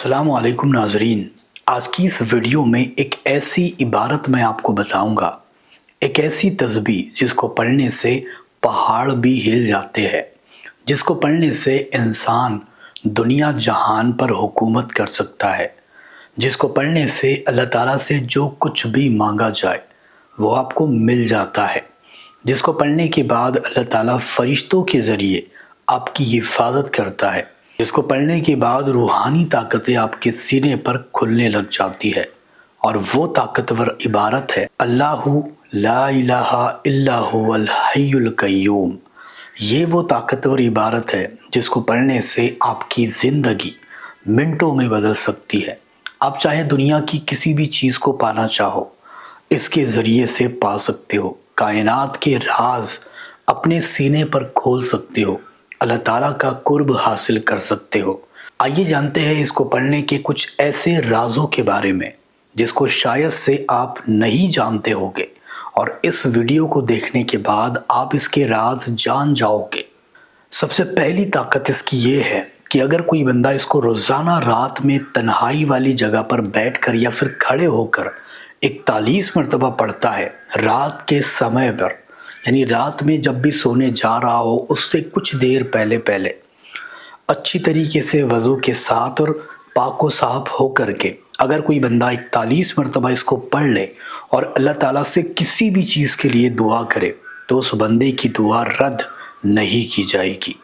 अस्सलाम वालेकुम नाजरीन। आज की इस वीडियो में एक ऐसी इबारत मैं आपको बताऊंगा, एक ऐसी तस्बीह जिसको पढ़ने से पहाड़ भी हिल जाते हैं, जिसको पढ़ने से इंसान दुनिया जहान पर हुकूमत कर सकता है, जिसको पढ़ने से अल्लाह ताला से जो कुछ भी मांगा जाए वो आपको मिल जाता है, जिसको पढ़ने के बाद अल्लाह ताला फरिश्तों के ज़रिए आपकी हिफाजत करता है, जिसको पढ़ने के बाद रूहानी ताकतें आपके सीने पर खुलने लग जाती है। और वो ताकतवर इबारत है अल्लाहु ला इलाहा इल्ला हुवल हय्युल कय्यूम। ये वो ताकतवर इबारत है जिसको पढ़ने से आपकी ज़िंदगी मिनटों में बदल सकती है। आप चाहे दुनिया की किसी भी चीज़ को पाना चाहो, इसके ज़रिए से पा सकते हो। कायनात के राज अपने सीने पर खोल सकते हो, अल्लाह ताला का कुर्ब हासिल कर सकते हो। आइए जानते हैं इसको पढ़ने के कुछ ऐसे राजों के बारे में जिसको शायद से आप नहीं जानते होंगे, और इस वीडियो को देखने के बाद आप इसके राज जान जाओगे। सबसे पहली ताकत इसकी ये है कि अगर कोई बंदा इसको रोज़ाना रात में तन्हाई वाली जगह पर बैठकर या फिर खड़े होकर 41 मरतबा पढ़ता है रात के समय पर, यानी रात में जब भी सोने जा रहा हो उससे कुछ देर पहले पहले अच्छी तरीके से वज़ू के साथ और पाको साफ हो करके अगर कोई बंदा 41 मरतबा इसको पढ़ ले और अल्लाह ताला से किसी भी चीज़ के लिए दुआ करे तो उस बंदे की दुआ रद्द नहीं की जाएगी।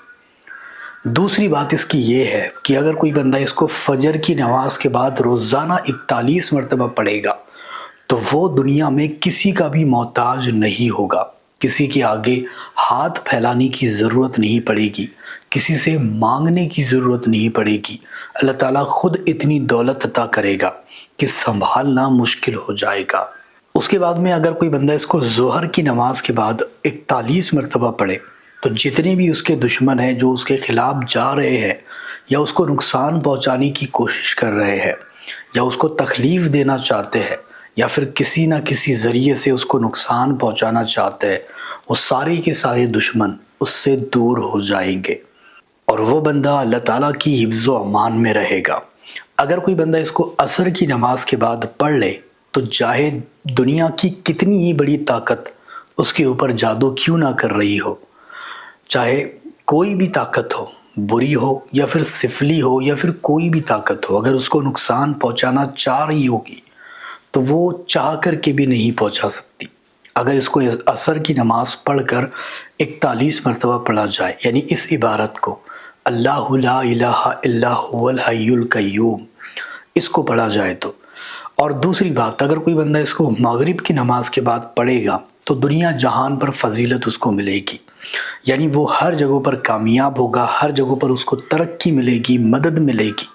दूसरी बात इसकी ये है कि अगर कोई बंदा इसको फजर की नमाज के बाद रोज़ाना 41 मरतबा पढ़ेगा तो वो दुनिया में किसी का भी मोहताज नहीं होगा, किसी के आगे हाथ फैलाने की ज़रूरत नहीं पड़ेगी, किसी से मांगने की ज़रूरत नहीं पड़ेगी। अल्लाह ताला खुद इतनी दौलत अता करेगा कि संभालना मुश्किल हो जाएगा। उसके बाद में अगर कोई बंदा इसको ज़ोहर की नमाज के बाद 41 मरतबा पढ़े तो जितने भी उसके दुश्मन हैं जो उसके ख़िलाफ़ जा रहे हैं या उसको नुकसान पहुंचाने की कोशिश कर रहे हैं या उसको तकलीफ़ देना चाहते हैं या फिर किसी ना किसी ज़रिए से उसको नुकसान पहुंचाना चाहते हैं, वो सारे के सारे दुश्मन उससे दूर हो जाएंगे और वो बंदा अल्लाह ताला की हिफ्ज़ व अमान में रहेगा। अगर कोई बंदा इसको असर की नमाज के बाद पढ़ ले तो चाहे दुनिया की कितनी ही बड़ी ताकत उसके ऊपर जादू क्यों ना कर रही हो, चाहे कोई भी ताकत हो, बुरी हो या फिर सिफली हो या फिर कोई भी ताकत हो, अगर उसको नुकसान पहुंचाना चाह रही होगी तो वो चाह कर के भी नहीं पहुंचा सकती। अगर इसको असर की नमाज पढ़कर 41 मरतबा पढ़ा जाए, यानी इस इबारत को अल्लाहु ला इलाहा इल्ला हुवल हय्युल कय्यूम, इसको पढ़ा जाए तो। और दूसरी बात, अगर कोई बंदा इसको मगरिब की नमाज के बाद पढ़ेगा तो दुनिया जहान पर फजीलत उसको मिलेगी, यानी वो हर जगह पर कामयाब होगा, हर जगह पर उसको तरक्की मिलेगी, मदद मिलेगी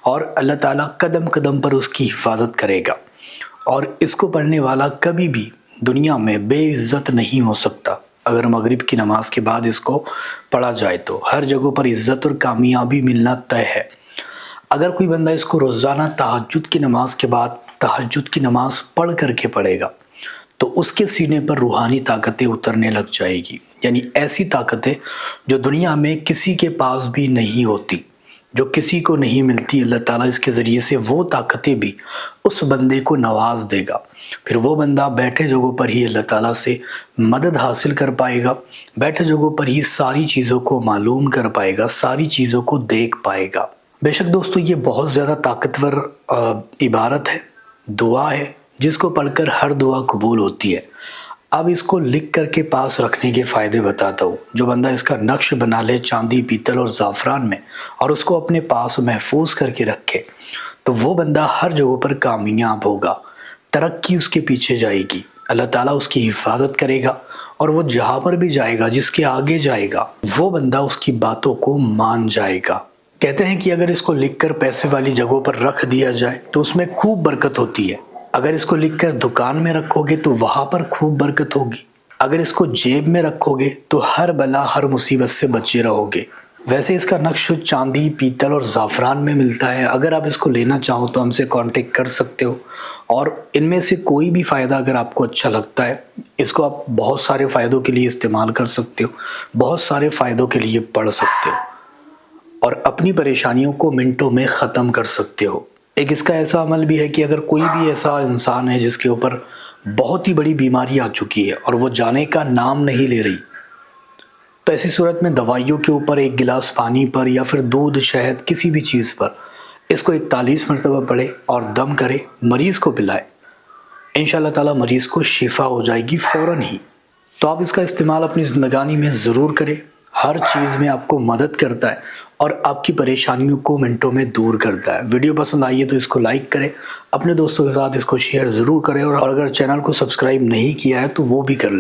और अल्लाह ताला कदम कदम पर उसकी हिफाजत करेगा। और इसको पढ़ने वाला कभी भी दुनिया में बेइज्जत नहीं हो सकता। अगर मगरिब की नमाज के बाद इसको पढ़ा जाए तो हर जगह पर इज्जत और कामयाबी मिलना तय है। अगर कोई बंदा इसको रोज़ाना तहज्जुद की नमाज के बाद तहज्जुद की नमाज पढ़ करके पढ़ेगा तो उसके सीने पर रूहानी ताकतें उतरने लग जाएगी, यानी ऐसी ताकतें जो दुनिया में किसी के पास भी नहीं होती, जो किसी को नहीं मिलती। अल्लाह ताला इसके ज़रिए से वो ताकतें भी उस बंदे को नवाज देगा। फिर वो बंदा बैठे जगहों पर ही अल्लाह ताला से मदद हासिल कर पाएगा, बैठे जगहों पर ही सारी चीज़ों को मालूम कर पाएगा, सारी चीज़ों को देख पाएगा। बेशक दोस्तों, ये बहुत ज़्यादा ताकतवर इबारत है, दुआ है, जिसको पढ़कर हर दुआ कबूल होती है। अब इसको लिख करके पास रखने के फ़ायदे बताता हूँ। जो बंदा इसका नक्श बना ले चांदी, पीतल और ज़ाफ़रान में और उसको अपने पास महफूज करके रखे तो वो बंदा हर जगह पर कामयाब होगा, तरक्की उसके पीछे जाएगी, अल्लाह ताला उसकी हिफाजत करेगा और वो जहाँ पर भी जाएगा, जिसके आगे जाएगा, वो बंदा उसकी बातों को मान जाएगा। कहते हैं कि अगर इसको लिखकर पैसे वाली जगहों पर रख दिया जाए तो उसमें खूब बरकत होती है। अगर इसको लिखकर दुकान में रखोगे तो वहाँ पर खूब बरकत होगी। अगर इसको जेब में रखोगे तो हर बला हर मुसीबत से बचे रहोगे। वैसे इसका नक्श चांदी, पीतल और ज़ाफ़रान में मिलता है। अगर आप इसको लेना चाहो तो हमसे कांटेक्ट कर सकते हो और इनमें से कोई भी फ़ायदा अगर आपको अच्छा लगता है, इसको आप बहुत सारे फ़ायदों के लिए इस्तेमाल कर सकते हो, बहुत सारे फ़ायदों के लिए पढ़ सकते हो। اور اپنی پریشانیوں کو منٹوں میں ختم کر سکتے ہو۔ ایک اس کا ایسا عمل بھی ہے کہ اگر کوئی بھی ایسا انسان ہے جس کے اوپر بہت ہی بڑی بیماری آ چکی ہے اور وہ جانے کا نام نہیں لے رہی، تو ایسی صورت میں دوائیوں کے اوپر ایک گلاس پانی پر یا پھر دودھ، شہد، کسی بھی چیز پر اس کو 41 مرتبہ پڑھے اور دم کرے، مریض کو پلائے، انشاءاللہ تعالی مریض کو شفا ہو جائے گی فوراً ہی۔ تو آپ اس کا استعمال اپنی زندگانی میں ضرور کریں، ہر چیز میں آپ کو مدد کرتا ہے اور آپ کی پریشانیوں کو منٹوں میں دور کرتا ہے۔ ویڈیو پسند آئی ہے تو اس کو لائک کریں، اپنے دوستوں کے ساتھ اس کو شیئر ضرور کریں، اور اگر چینل کو سبسکرائب نہیں کیا ہے تو وہ بھی کر لیں۔